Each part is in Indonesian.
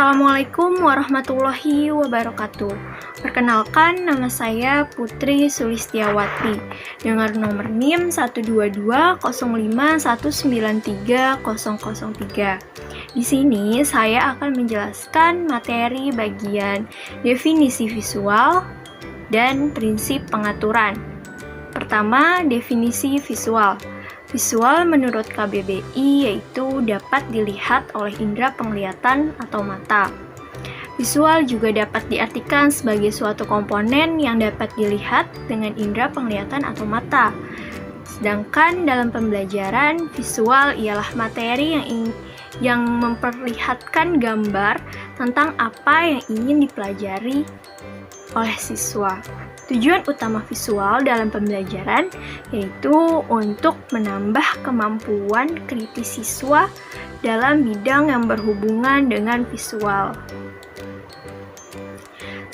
Assalamualaikum warahmatullahi wabarakatuh. Perkenalkan, nama saya Putri Sulistiawati dengan nomor NIM 12205193003. Di sini saya akan menjelaskan materi bagian definisi visual dan prinsip pengaturan. Pertama, definisi visual. Visual menurut KBBI yaitu dapat dilihat oleh indera penglihatan atau mata. Visual juga dapat diartikan sebagai suatu komponen yang dapat dilihat dengan indera penglihatan atau mata. Sedangkan dalam pembelajaran, visual ialah materi yang memperlihatkan gambar tentang apa yang ingin dipelajari oleh siswa. Tujuan utama visual dalam pembelajaran yaitu untuk menambah kemampuan kritis siswa dalam bidang yang berhubungan dengan visual.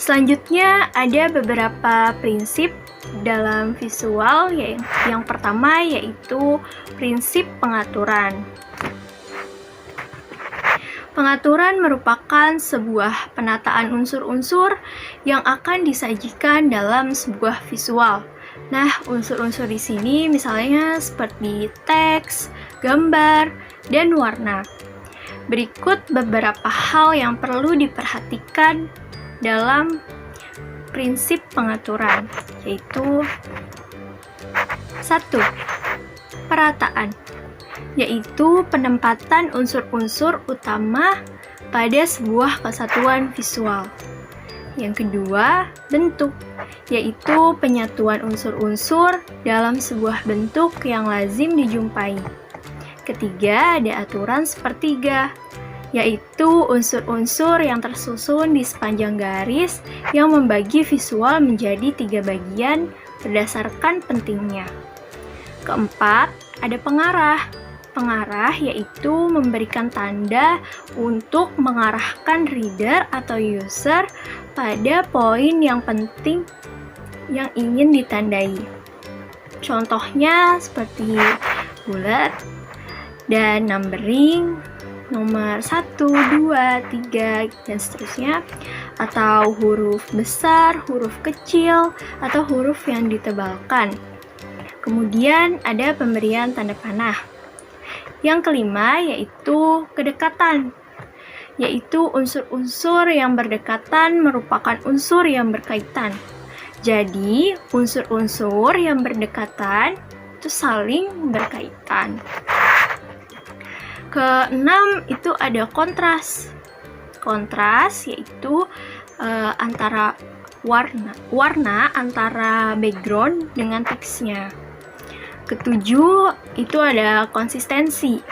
Selanjutnya ada beberapa prinsip dalam visual, yang pertama yaitu prinsip pengaturan. Pengaturan merupakan sebuah penataan unsur-unsur yang akan disajikan dalam sebuah visual. Nah, unsur-unsur di sini misalnya seperti teks, gambar, dan warna. Berikut beberapa hal yang perlu diperhatikan dalam prinsip pengaturan, yaitu 1. Perataan, yaitu penempatan unsur-unsur utama pada sebuah kesatuan visual. Yang kedua, bentuk, yaitu penyatuan unsur-unsur dalam sebuah bentuk yang lazim dijumpai. Ketiga, ada aturan sepertiga, yaitu unsur-unsur yang tersusun di sepanjang garis yang membagi visual menjadi 3 bagian berdasarkan pentingnya. Keempat, ada pengarah. Pengarah yaitu memberikan tanda untuk mengarahkan reader atau user pada poin yang penting yang ingin ditandai. Contohnya seperti bulat dan numbering, nomor 1, 2, 3, dan seterusnya, atau huruf besar, huruf kecil, atau huruf yang ditebalkan. Kemudian ada pemberian tanda panah. Yang kelima yaitu kedekatan, yaitu unsur-unsur yang berdekatan merupakan unsur yang berkaitan. Jadi, unsur-unsur yang berdekatan itu saling berkaitan. Keenam itu ada kontras. Kontras yaitu antara warna antara background dengan teksnya. Ketujuh, itu ada konsistensi,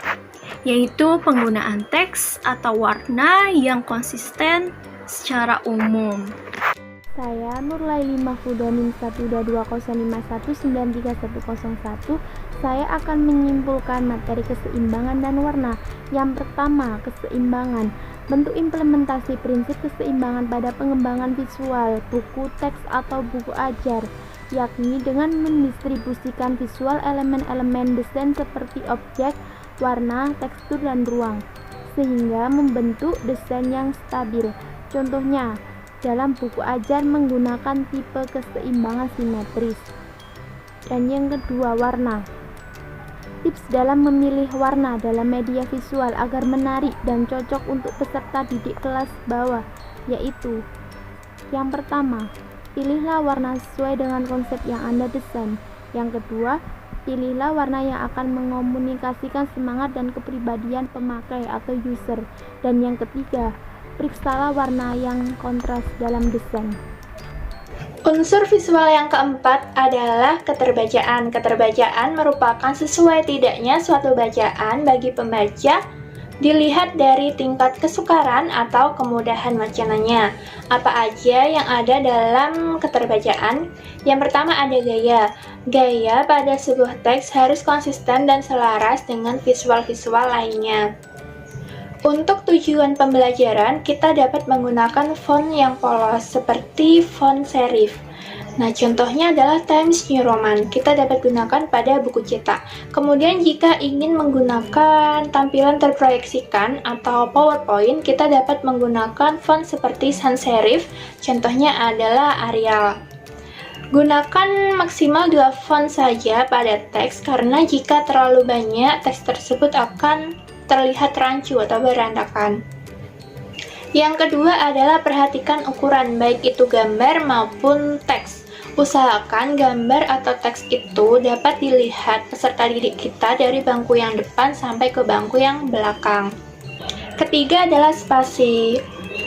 yaitu penggunaan teks atau warna yang konsisten secara umum. Saya Nurlaili Mahfuda NIM 12005193101. Saya akan menyimpulkan materi keseimbangan dan warna. Yang pertama, keseimbangan. Bentuk implementasi prinsip keseimbangan pada pengembangan visual, buku teks atau buku ajar, yakni dengan mendistribusikan visual elemen-elemen desain seperti objek, warna, tekstur, dan ruang, sehingga membentuk desain yang stabil. Contohnya, dalam buku ajar menggunakan tipe keseimbangan simetris. Dan yang kedua, warna. Tips dalam memilih warna dalam media visual agar menarik dan cocok untuk peserta didik kelas bawah, yaitu yang pertama, pilihlah warna sesuai dengan konsep yang Anda desain. Yang kedua, pilihlah warna yang akan mengomunikasikan semangat dan kepribadian pemakai atau user. Dan yang ketiga, periksalah warna yang kontras dalam desain. Unsur visual yang keempat adalah keterbacaan. Keterbacaan merupakan sesuai tidaknya suatu bacaan bagi pembaca dilihat dari tingkat kesukaran atau kemudahan wacananya. Apa aja yang ada dalam keterbacaan? Yang pertama ada gaya. Gaya pada sebuah teks harus konsisten dan selaras dengan visual-visual lainnya. Untuk tujuan pembelajaran, kita dapat menggunakan font yang polos seperti font serif. Nah, contohnya adalah Times New Roman. Kita dapat gunakan pada buku cetak. Kemudian jika ingin menggunakan tampilan terproyeksikan atau PowerPoint, kita dapat menggunakan font seperti sans serif. Contohnya adalah Arial. Gunakan maksimal 2 font saja pada teks karena jika terlalu banyak, teks tersebut akan terlihat rancu atau berantakan. Yang kedua adalah perhatikan ukuran, baik itu gambar maupun teks. Usahakan gambar atau teks itu dapat dilihat peserta didik kita dari bangku yang depan sampai ke bangku yang belakang. Ketiga adalah spasi.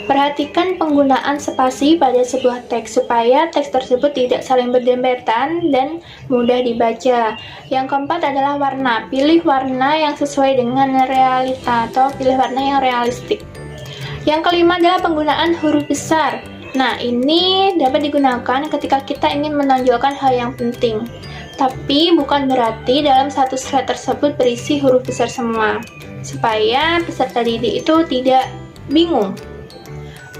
Perhatikan penggunaan spasi pada sebuah teks supaya teks tersebut tidak saling berdempetan dan mudah dibaca. Yang keempat adalah warna. Pilih warna yang sesuai dengan realita atau pilih warna yang realistik. Yang kelima adalah penggunaan huruf besar. Nah, ini dapat digunakan ketika kita ingin menonjolkan hal yang penting. Tapi bukan berarti dalam satu slide tersebut berisi huruf besar semua, supaya peserta didik itu tidak bingung.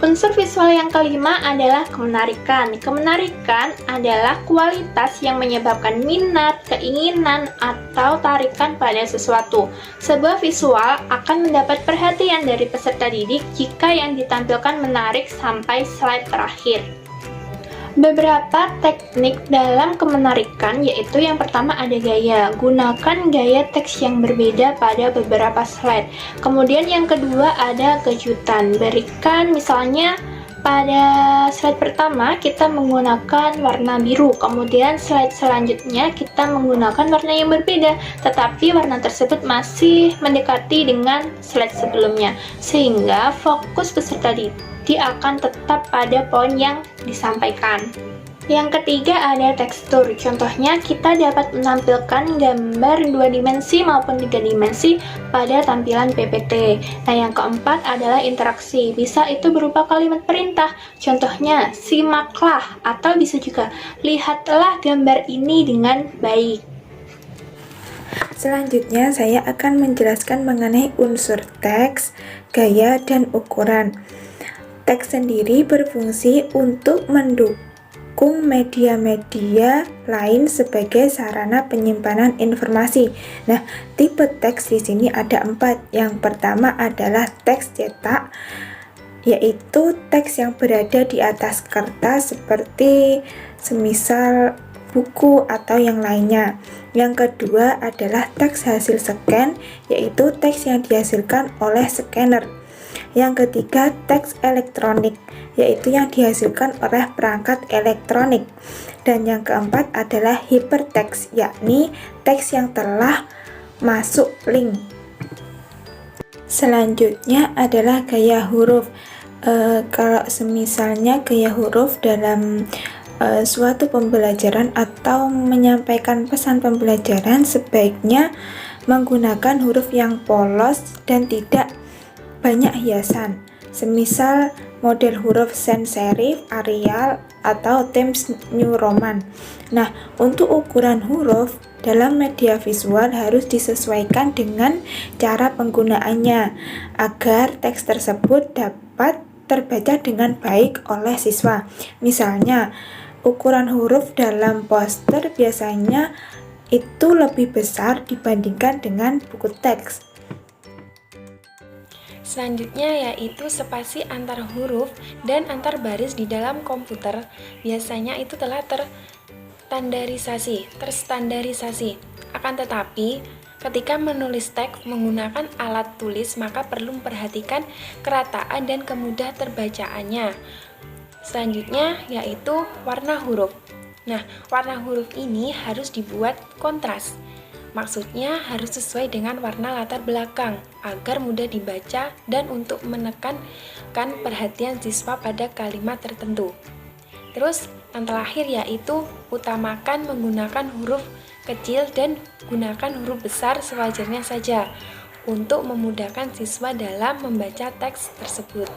Unsur visual yang kelima adalah kemenarikan. Kemenarikan adalah kualitas yang menyebabkan minat, keinginan, atau tarikan pada sesuatu. Sebuah visual akan mendapat perhatian dari peserta didik jika yang ditampilkan menarik sampai slide terakhir. Beberapa teknik dalam kemenarikan yaitu yang pertama ada gaya. Gunakan gaya teks yang berbeda pada beberapa slide. Kemudian yang kedua ada kejutan. Berikan misalnya pada slide pertama kita menggunakan warna biru. Kemudian slide selanjutnya kita menggunakan warna yang berbeda, tetapi warna tersebut masih mendekati dengan slide sebelumnya. Sehingga fokus peserta didik akan tetap pada poin yang disampaikan. Yang ketiga ada tekstur. Contohnya kita dapat menampilkan gambar 2 dimensi maupun 3 dimensi pada tampilan PPT. Nah, yang keempat adalah interaksi. Bisa itu berupa kalimat perintah. Contohnya, simaklah atau bisa juga lihatlah gambar ini dengan baik. Selanjutnya saya akan menjelaskan mengenai unsur teks, gaya, dan ukuran. Teks sendiri berfungsi untuk mendukung media-media lain sebagai sarana penyimpanan informasi. Nah, tipe teks di sini ada 4. Yang pertama adalah teks cetak, yaitu teks yang berada di atas kertas seperti semisal buku atau yang lainnya. Yang kedua adalah teks hasil scan, yaitu teks yang dihasilkan oleh scanner. Yang ketiga, teks elektronik, yaitu yang dihasilkan oleh perangkat elektronik. Dan yang keempat adalah hypertext, yakni teks yang telah masuk link. Selanjutnya adalah gaya huruf. Kalau semisalnya gaya huruf dalam suatu pembelajaran atau menyampaikan pesan pembelajaran, sebaiknya menggunakan huruf yang polos dan tidak banyak hiasan, semisal model huruf sans serif, Arial, atau Times New Roman. Nah, untuk ukuran huruf dalam media visual harus disesuaikan dengan cara penggunaannya agar teks tersebut dapat terbaca dengan baik oleh siswa. Misalnya, ukuran huruf dalam poster biasanya itu lebih besar dibandingkan dengan buku teks. Selanjutnya yaitu spasi antar huruf dan antar baris di dalam komputer. Biasanya itu telah terstandarisasi. Akan tetapi, ketika menulis teks menggunakan alat tulis, maka perlu memperhatikan kerataan dan kemudah terbacaannya. Selanjutnya yaitu warna huruf. Nah, warna huruf ini harus dibuat kontras. Maksudnya harus sesuai dengan warna latar belakang agar mudah dibaca dan untuk menekankan perhatian siswa pada kalimat tertentu. Terus yang terakhir yaitu utamakan menggunakan huruf kecil dan gunakan huruf besar sewajarnya saja untuk memudahkan siswa dalam membaca teks tersebut.